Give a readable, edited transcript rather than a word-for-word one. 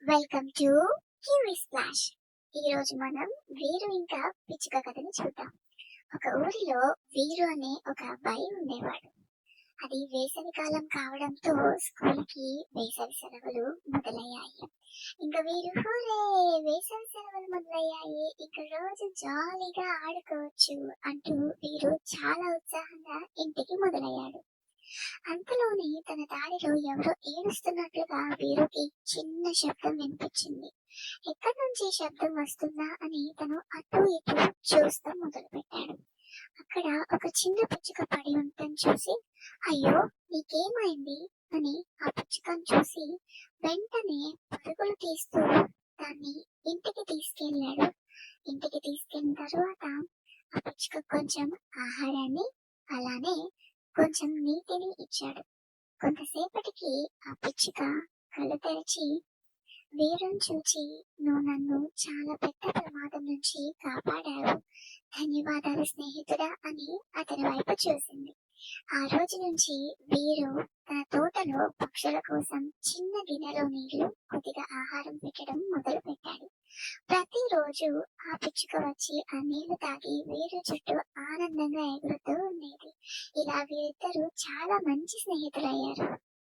Welcome to kiwi splash. ఈ రోజు మనం వీరు ఇంకా పిచ్చుక కథని చూద్దాం. ఒక ఊరిలో వీరు అనే ఒక అబ్బాయి ఉండేవాడు. అది వేసవి కాలం కావడంతో స్కూల్ కి వేసవి సెలవులు మొదలయ్యాయి. ఇంకా వీరు హూరే, వేసవి సెలవులు మొదలయ్యాయి, ఇంకా రోజు జాలీగా ఆడుకోవచ్చు అంటూ వీరు చాలా ఉత్సాహంగా ఇంటికి మొదలయ్యాడు. అంతలోనే తన దారిలో ఎవరో ఏడుస్తున్నట్లుగా వీరుకి చిన్న శబ్దం వినిపించింది. ఎక్కడి నుంచి శబ్దం వస్తుందా అని తను అటు ఇటు చూస్తూ మొదలు పెట్టాడు. అక్కడ ఒక చిన్న పిచ్చుక పడి ఉండటం చూసి, అయ్యో నీకేమైంది అని ఆ పిచ్చుకను చూసి వెంటనే పరుగులు తీస్తూ దాన్ని ఇంటికి తీసుకెళ్ళాడు. ఇంటికి తీసుకెళ్ళిన తర్వాత ఆ పిచ్చుక కొంచెం ఆహారాన్ని అలానే కొంచెం నీటిని ఇచ్చాడు. కొంతసేపటికి ఆ పిచ్చుక కళ్ళు తెరిచి వీరుని చూచి, నువ్వు నన్ను చాలా పెద్ద ప్రమాదం నుంచి కాపాడావు, ధన్యవాదాలు స్నేహితుడా అని అతని వైపు చూసింది. ఆ రోజు నుంచి వీరు తన తోటలో పక్షుల కోసం చిన్న గిన్నెలో నీళ్లు, కొద్దిగా ఆహారం పెట్టడం మొదలు పెట్టాడు. ప్రతిరోజు ఆ పిచ్చుక వచ్చి ఆ నీళ్లు తాగి వీరు చుట్టూ ఆనందంగా ఎగురుతూ ఉండేది. ఇలా వీరిద్దరూ చాలా మంచి స్నేహితులయ్యారు.